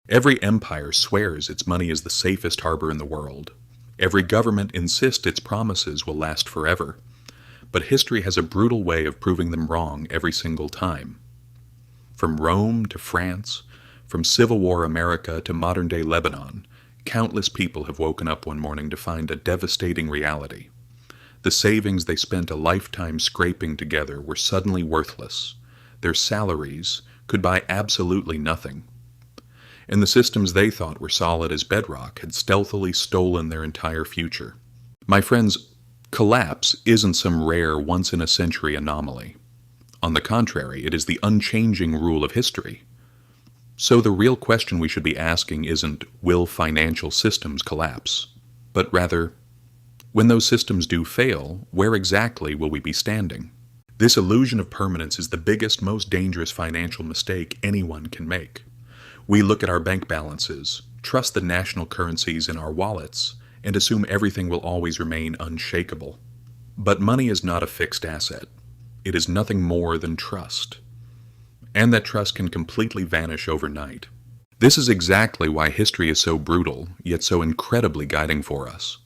Every empire swears its money is the safest harbor in the world. Every government insists its promises will last forever. But history has a brutal way of proving them wrong every single time. From Rome to France, from Civil War America to modern-day Lebanon, countless people have woken up one morning to find a devastating reality. The savings they spent a lifetime scraping together were suddenly worthless. Their salaries could buy absolutely nothing. And the systems they thought were solid as bedrock had stealthily stolen their entire future. My friends, collapse isn't some rare once-in-a-century anomaly. On the contrary, it is the unchanging rule of history. So the real question we should be asking isn't, will financial systems collapse? But rather, when those systems do fail, where exactly will we be standing? This illusion of permanence is the biggest, most dangerous financial mistake anyone can make. We look at our bank balances, trust the national currencies in our wallets, and assume everything will always remain unshakable. But money is not a fixed asset. It is nothing more than trust. And that trust can completely vanish overnight. This is exactly why history is so brutal, yet so incredibly guiding for us.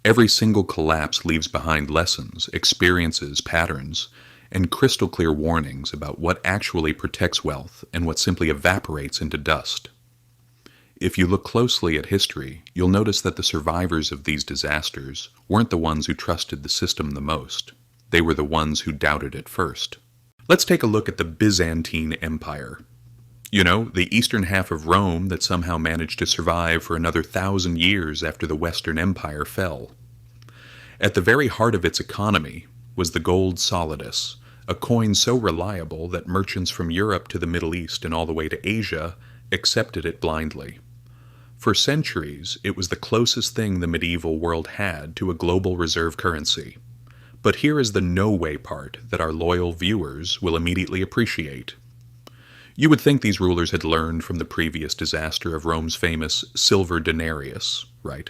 Every single collapse leaves behind lessons, experiences, patterns, and crystal clear warnings about what actually protects wealth and what simply evaporates into dust. If you look closely at history, you'll notice that the survivors of these disasters weren't the ones who trusted the system the most. They were the ones who doubted it first. Let's take a look at the Byzantine Empire. You know, the eastern half of Rome that somehow managed to survive for another 1,000 years after the Western Empire fell. At the very heart of its economy was the gold solidus, a coin so reliable that merchants from Europe to the Middle East and all the way to Asia accepted it blindly. For centuries, it was the closest thing the medieval world had to a global reserve currency. But here is the no-way part that our loyal viewers will immediately appreciate. You would think these rulers had learned from the previous disaster of Rome's famous silver denarius, right?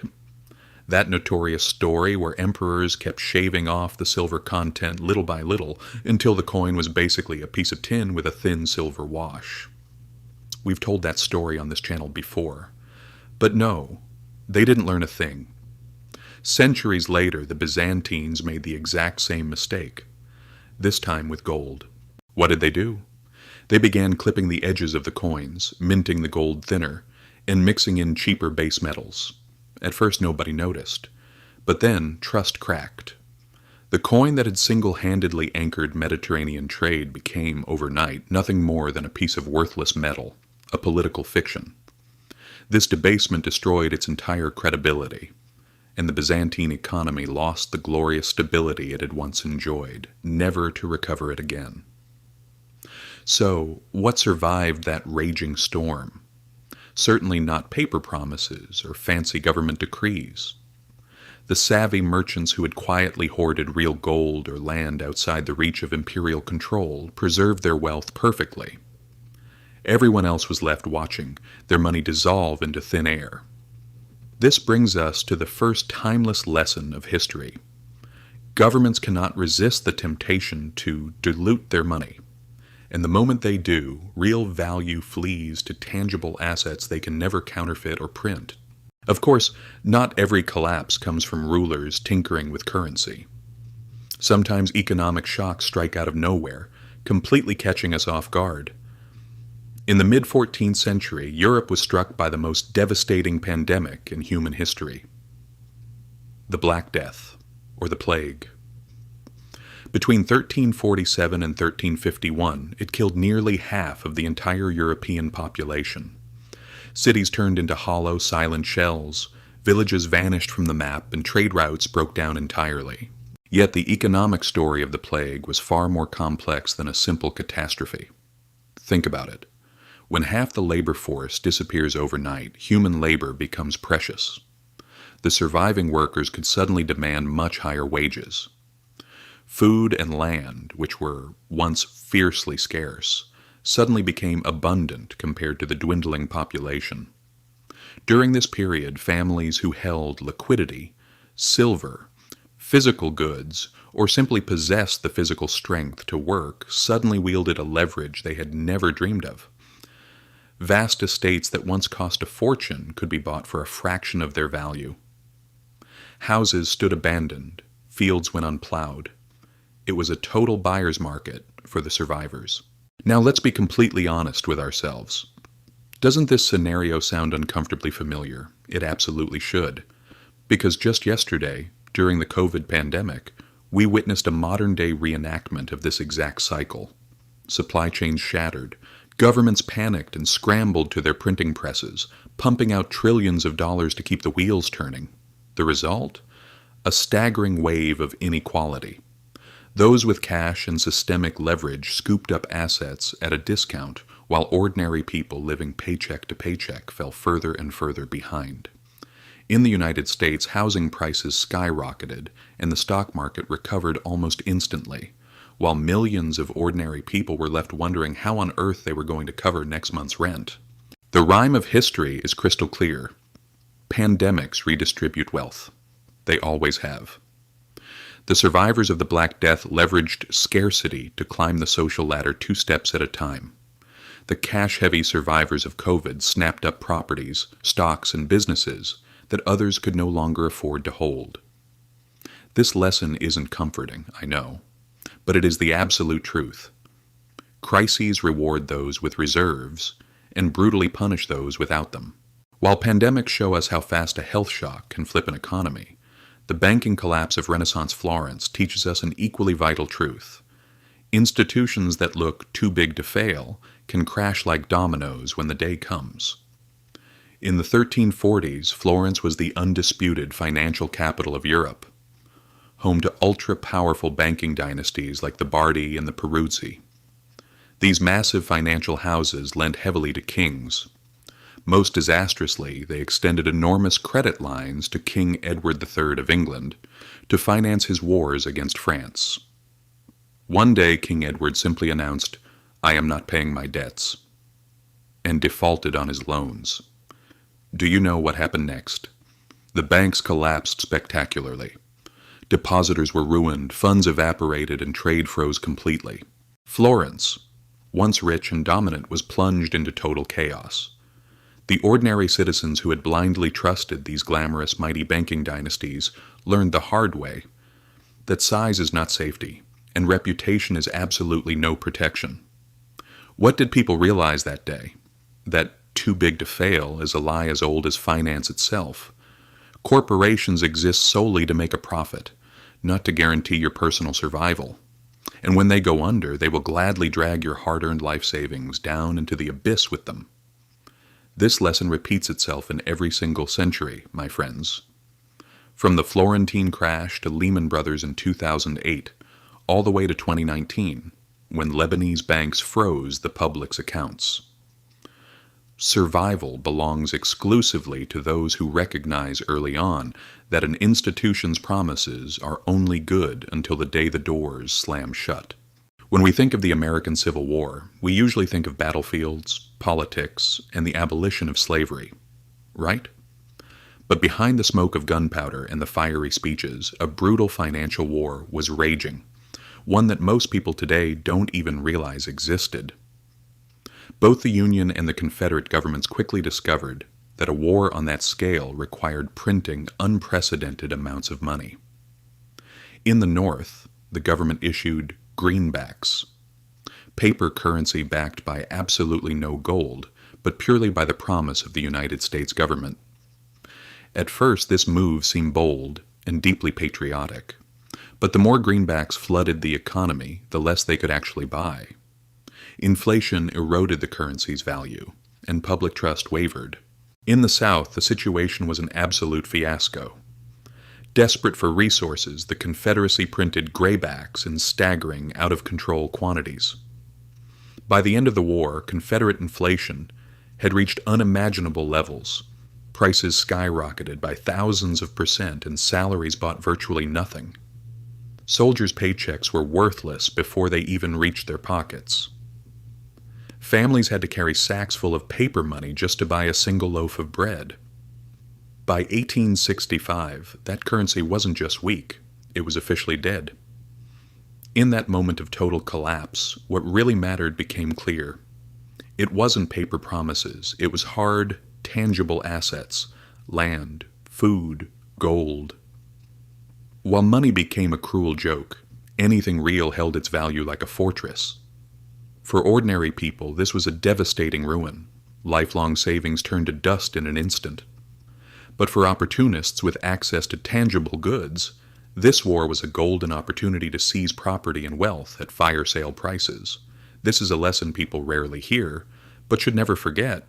That notorious story where emperors kept shaving off the silver content little by little until the coin was basically a piece of tin with a thin silver wash. We've told that story on this channel before. But no, they didn't learn a thing. Centuries later, the Byzantines made the exact same mistake, this time with gold. What did they do? They began clipping the edges of the coins, minting the gold thinner, and mixing in cheaper base metals. At first nobody noticed, but then trust cracked. The coin that had single-handedly anchored Mediterranean trade became, overnight, nothing more than a piece of worthless metal, a political fiction. This debasement destroyed its entire credibility, and the Byzantine economy lost the glorious stability it had once enjoyed, never to recover it again. So, what survived that raging storm? Certainly not paper promises or fancy government decrees. The savvy merchants who had quietly hoarded real gold or land outside the reach of imperial control preserved their wealth perfectly. Everyone else was left watching their money dissolve into thin air. This brings us to the first timeless lesson of history. Governments cannot resist the temptation to dilute their money. And the moment they do, real value flees to tangible assets they can never counterfeit or print. Of course, not every collapse comes from rulers tinkering with currency. Sometimes economic shocks strike out of nowhere, completely catching us off guard. In the mid-14th century, Europe was struck by the most devastating pandemic in human history. The Black Death, or the Plague. Between 1347 and 1351, it killed nearly half of the entire European population. Cities turned into hollow, silent shells, villages vanished from the map, and trade routes broke down entirely. Yet the economic story of the plague was far more complex than a simple catastrophe. Think about it. When half the labor force disappears overnight, human labor becomes precious. The surviving workers could suddenly demand much higher wages. Food and land, which were once fiercely scarce, suddenly became abundant compared to the dwindling population. During this period, families who held liquidity, silver, physical goods, or simply possessed the physical strength to work suddenly wielded a leverage they had never dreamed of. Vast estates that once cost a fortune could be bought for a fraction of their value. Houses stood abandoned, fields went unplowed. It was a total buyer's market for the survivors. Now let's be completely honest with ourselves. Doesn't this scenario sound uncomfortably familiar? It absolutely should. Because just yesterday, during the COVID pandemic, we witnessed a modern-day reenactment of this exact cycle. Supply chains shattered. Governments panicked and scrambled to their printing presses, pumping out trillions of dollars to keep the wheels turning. The result? A staggering wave of inequality. Those with cash and systemic leverage scooped up assets at a discount, while ordinary people living paycheck to paycheck fell further and further behind. In the United States, housing prices skyrocketed, and the stock market recovered almost instantly, while millions of ordinary people were left wondering how on earth they were going to cover next month's rent. The rhyme of history is crystal clear. Pandemics redistribute wealth. They always have. The survivors of the Black Death leveraged scarcity to climb the social ladder 2 steps at a time. The cash-heavy survivors of COVID snapped up properties, stocks, and businesses that others could no longer afford to hold. This lesson isn't comforting, I know, but it is the absolute truth. Crises reward those with reserves and brutally punish those without them. While pandemics show us how fast a health shock can flip an economy, the banking collapse of Renaissance Florence teaches us an equally vital truth. Institutions that look too big to fail can crash like dominoes when the day comes. In the 1340s, Florence was the undisputed financial capital of Europe, home to ultra-powerful banking dynasties like the Bardi and the Peruzzi. These massive financial houses lent heavily to kings. Most disastrously, they extended enormous credit lines to King Edward III of England to finance his wars against France. One day, King Edward simply announced, "I am not paying my debts," and defaulted on his loans. Do you know what happened next? The banks collapsed spectacularly. Depositors were ruined, funds evaporated, and trade froze completely. Florence, once rich and dominant, was plunged into total chaos. The ordinary citizens who had blindly trusted these glamorous, mighty banking dynasties learned the hard way that size is not safety, and reputation is absolutely no protection. What did people realize that day? That too big to fail is a lie as old as finance itself. Corporations exist solely to make a profit, not to guarantee your personal survival. And when they go under, they will gladly drag your hard-earned life savings down into the abyss with them. This lesson repeats itself in every single century, my friends. From the Florentine crash to Lehman Brothers in 2008, all the way to 2019, when Lebanese banks froze the public's accounts. Survival belongs exclusively to those who recognize early on that an institution's promises are only good until the day the doors slam shut. When we think of the American Civil War, we usually think of battlefields, politics, and the abolition of slavery, right? But behind the smoke of gunpowder and the fiery speeches, a brutal financial war was raging, one that most people today don't even realize existed. Both the Union and the Confederate governments quickly discovered that a war on that scale required printing unprecedented amounts of money. In the North, the government issued greenbacks, paper currency backed by absolutely no gold, but purely by the promise of the United States government. At first, this move seemed bold and deeply patriotic, but the more greenbacks flooded the economy, the less they could actually buy. Inflation eroded the currency's value, and public trust wavered. In the South, the situation was an absolute fiasco. Desperate for resources, the Confederacy printed graybacks in staggering, out-of-control quantities. By the end of the war, Confederate inflation had reached unimaginable levels. Prices skyrocketed by thousands of percent, and salaries bought virtually nothing. Soldiers' paychecks were worthless before they even reached their pockets. Families had to carry sacks full of paper money just to buy a single loaf of bread. By 1865, that currency wasn't just weak, it was officially dead. In that moment of total collapse, what really mattered became clear. It wasn't paper promises, it was hard, tangible assets: land, food, gold. While money became a cruel joke, anything real held its value like a fortress. For ordinary people, this was a devastating ruin. Lifelong savings turned to dust in an instant. But for opportunists with access to tangible goods, this war was a golden opportunity to seize property and wealth at fire sale prices. This is a lesson people rarely hear, but should never forget.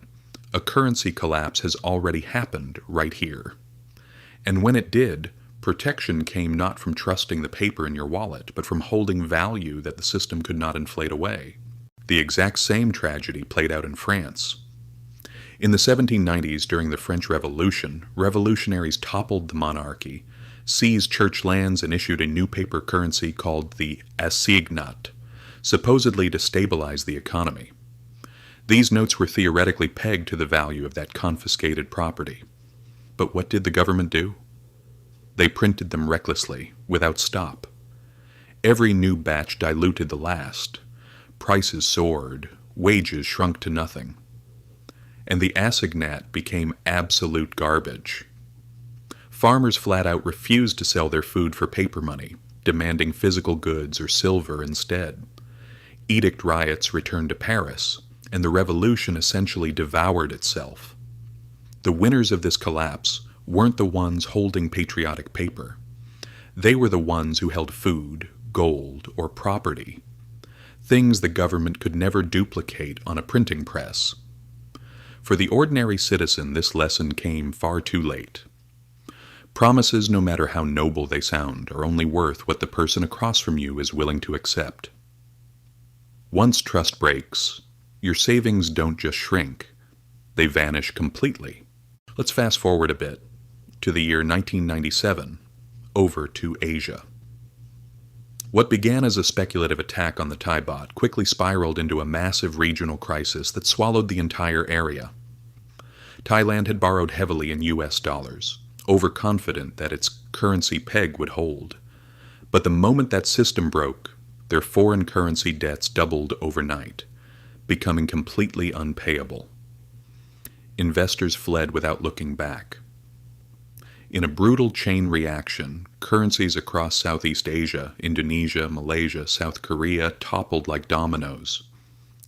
A currency collapse has already happened right here. And when it did, protection came not from trusting the paper in your wallet, but from holding value that the system could not inflate away. The exact same tragedy played out in France. In the 1790s, during the French Revolution, revolutionaries toppled the monarchy, seized church lands, and issued a new paper currency called the assignat, supposedly to stabilize the economy. These notes were theoretically pegged to the value of that confiscated property. But what did the government do? They printed them recklessly, without stop. Every new batch diluted the last. Prices soared, wages shrunk to nothing. And the assignat became absolute garbage. Farmers flat out refused to sell their food for paper money, demanding physical goods or silver instead. Edict riots returned to Paris, and the revolution essentially devoured itself. The winners of this collapse weren't the ones holding patriotic paper. They were the ones who held food, gold, or property, things the government could never duplicate on a printing press. For the ordinary citizen, this lesson came far too late. Promises, no matter how noble they sound, are only worth what the person across from you is willing to accept. Once trust breaks, your savings don't just shrink, they vanish completely. Let's fast forward a bit to the year 1997, over to Asia. What began as a speculative attack on the Thai baht quickly spiraled into a massive regional crisis that swallowed the entire area. Thailand had borrowed heavily in US dollars, overconfident that its currency peg would hold. But the moment that system broke, their foreign currency debts doubled overnight, becoming completely unpayable. Investors fled without looking back. In a brutal chain reaction, currencies across Southeast Asia, Indonesia, Malaysia, South Korea toppled like dominoes.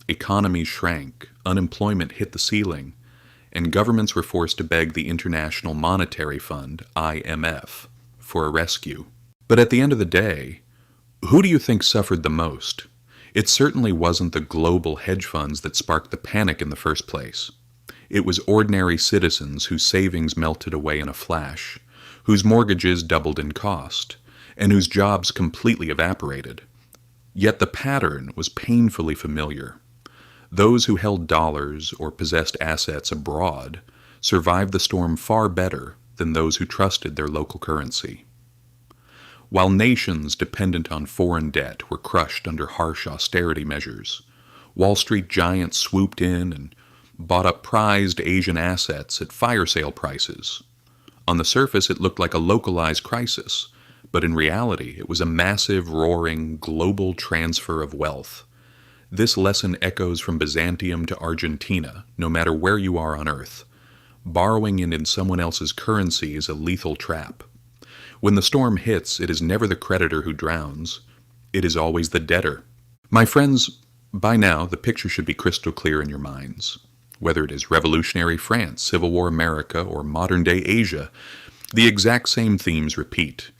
Economies shrank, unemployment hit the ceiling, and governments were forced to beg the International Monetary Fund, IMF, for a rescue. But at the end of the day, who do you think suffered the most? It certainly wasn't the global hedge funds that sparked the panic in the first place. It was ordinary citizens whose savings melted away in a flash, whose mortgages doubled in cost, and whose jobs completely evaporated. Yet the pattern was painfully familiar. Those who held dollars or possessed assets abroad survived the storm far better than those who trusted their local currency. While nations dependent on foreign debt were crushed under harsh austerity measures, Wall Street giants swooped in and bought up prized Asian assets at fire sale prices. On the surface, it looked like a localized crisis, but in reality, it was a massive, roaring, global transfer of wealth. This lesson echoes from Byzantium to Argentina, no matter where you are on Earth. Borrowing in someone else's currency is a lethal trap. When the storm hits, it is never the creditor who drowns. It is always the debtor. My friends, by now, the picture should be crystal clear in your minds. Whether it is revolutionary France, Civil War America, or modern-day Asia, the exact same themes repeat.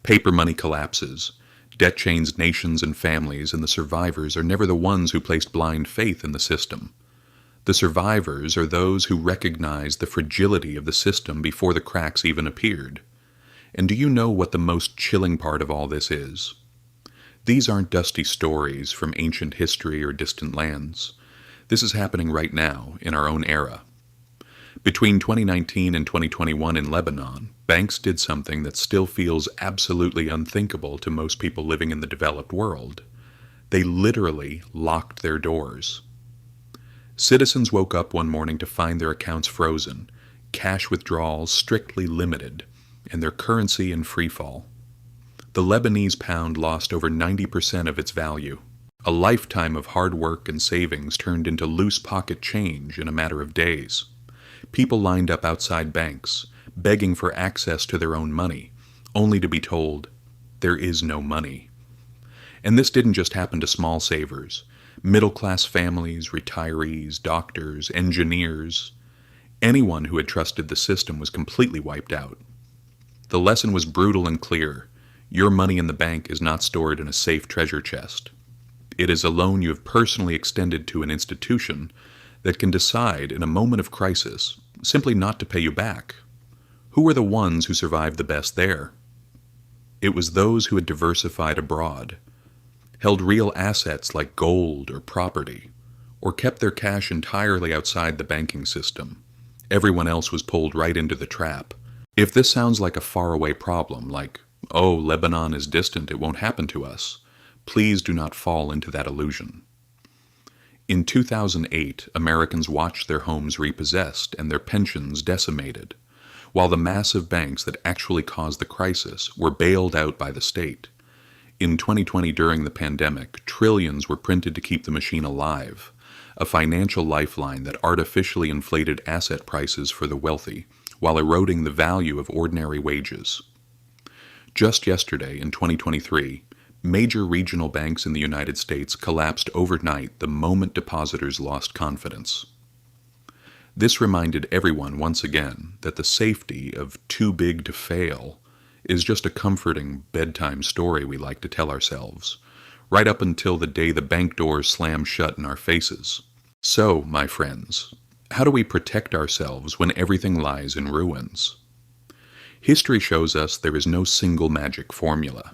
Paper money collapses. Debt chains nations and families, and the survivors are never the ones who placed blind faith in the system. The survivors are those who recognized the fragility of the system before the cracks even appeared. And do you know what the most chilling part of all this is? These aren't dusty stories from ancient history or distant lands. This is happening right now, in our own era. Between 2019 and 2021 in Lebanon, banks did something that still feels absolutely unthinkable to most people living in the developed world. They literally locked their doors. Citizens woke up one morning to find their accounts frozen, cash withdrawals strictly limited, and their currency in free fall. The Lebanese pound lost over 90% of its value. A lifetime of hard work and savings turned into loose pocket change in a matter of days. People lined up outside banks, begging for access to their own money, only to be told, there is no money. And this didn't just happen to small savers. Middle-class families, retirees, doctors, engineers, anyone who had trusted the system was completely wiped out. The lesson was brutal and clear. Your money in the bank is not stored in a safe treasure chest. It is a loan you have personally extended to an institution that can decide in a moment of crisis simply not to pay you back. Who were the ones who survived the best there? It was those who had diversified abroad, held real assets like gold or property, or kept their cash entirely outside the banking system. Everyone else was pulled right into the trap. If this sounds like a faraway problem, like, oh, Lebanon is distant, it won't happen to us, please do not fall into that illusion. In 2008, Americans watched their homes repossessed and their pensions decimated, while the massive banks that actually caused the crisis were bailed out by the state. In 2020, during the pandemic, trillions were printed to keep the machine alive, a financial lifeline that artificially inflated asset prices for the wealthy, while eroding the value of ordinary wages. Just yesterday, in 2023, major regional banks in the United States collapsed overnight the moment depositors lost confidence. This reminded everyone once again that the safety of too big to fail is just a comforting bedtime story we like to tell ourselves, right up until the day the bank doors slam shut in our faces. So, my friends, how do we protect ourselves when everything lies in ruins? History shows us there is no single magic formula.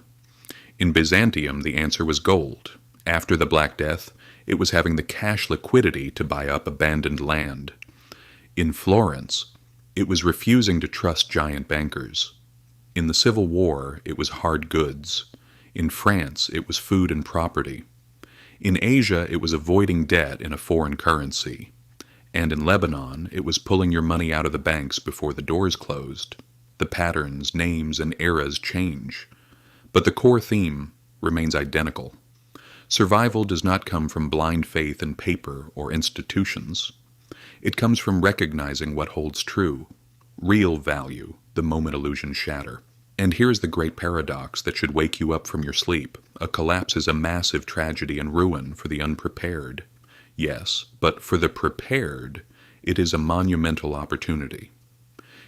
In Byzantium, the answer was gold. After the Black Death, it was having the cash liquidity to buy up abandoned land. In Florence, it was refusing to trust giant bankers. In the Civil War, it was hard goods. In France, it was food and property. In Asia, it was avoiding debt in a foreign currency. And in Lebanon, it was pulling your money out of the banks before the doors closed. The patterns, names, and eras change, but the core theme remains identical. Survival does not come from blind faith in paper or institutions. It comes from recognizing what holds true, real value, the moment illusions shatter. And here's the great paradox that should wake you up from your sleep. A collapse is a massive tragedy and ruin for the unprepared. Yes, but for the prepared, it is a monumental opportunity.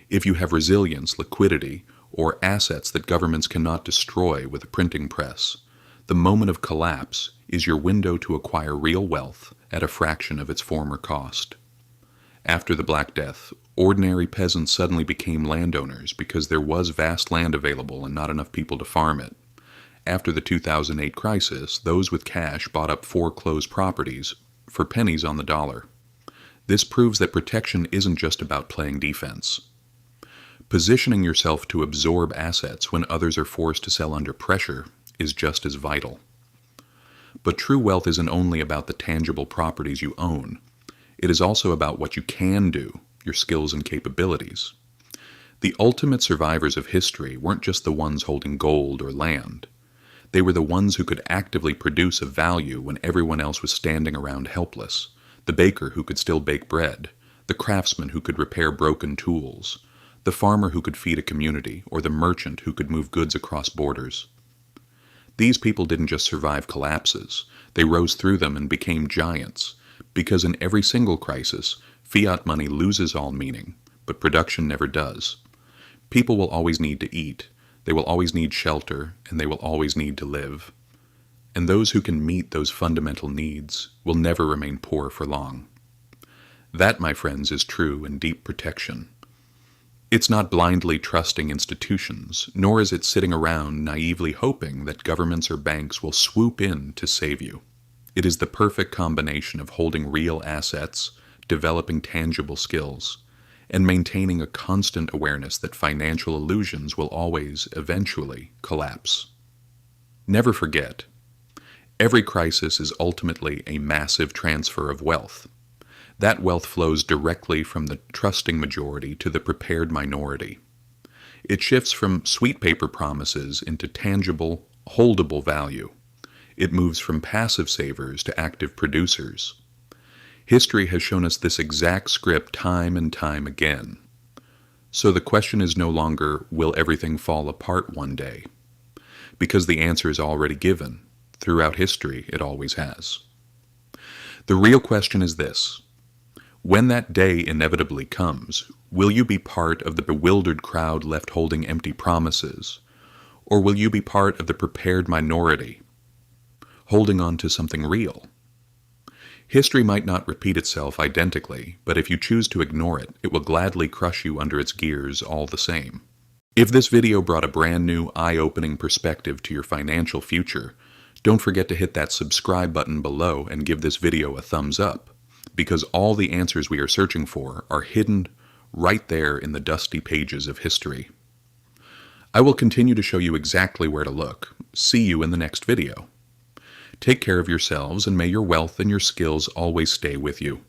If you have resilience, liquidity, or assets that governments cannot destroy with a printing press, the moment of collapse is your window to acquire real wealth at a fraction of its former cost. After the Black Death, ordinary peasants suddenly became landowners because there was vast land available and not enough people to farm it. After the 2008 crisis, those with cash bought up foreclosed properties for pennies on the dollar. This proves that protection isn't just about playing defense. Positioning yourself to absorb assets when others are forced to sell under pressure is just as vital. But true wealth isn't only about the tangible properties you own. It is also about what you can do, your skills and capabilities. The ultimate survivors of history weren't just the ones holding gold or land. They were the ones who could actively produce a value when everyone else was standing around helpless. The baker who could still bake bread, the craftsman who could repair broken tools, the farmer who could feed a community, or the merchant who could move goods across borders. These people didn't just survive collapses, they rose through them and became giants, because in every single crisis, fiat money loses all meaning, but production never does. People will always need to eat, they will always need shelter, and they will always need to live. And those who can meet those fundamental needs will never remain poor for long. That, my friends, is true and deep protection. It's not blindly trusting institutions, nor is it sitting around naively hoping that governments or banks will swoop in to save you. It is the perfect combination of holding real assets, developing tangible skills, and maintaining a constant awareness that financial illusions will always, eventually, collapse. Never forget, every crisis is ultimately a massive transfer of wealth. That wealth flows directly from the trusting majority to the prepared minority. It shifts from sweet paper promises into tangible, holdable value. It moves from passive savers to active producers. History has shown us this exact script time and time again. So the question is no longer, will everything fall apart one day? Because the answer is already given. Throughout history, it always has. The real question is this: when that day inevitably comes, will you be part of the bewildered crowd left holding empty promises, or will you be part of the prepared minority, holding on to something real? History might not repeat itself identically, but if you choose to ignore it, it will gladly crush you under its gears all the same. If this video brought a brand new, eye-opening perspective to your financial future, don't forget to hit that subscribe button below and give this video a thumbs up, because all the answers we are searching for are hidden right there in the dusty pages of history. I will continue to show you exactly where to look. See you in the next video. Take care of yourselves, and may your wealth and your skills always stay with you.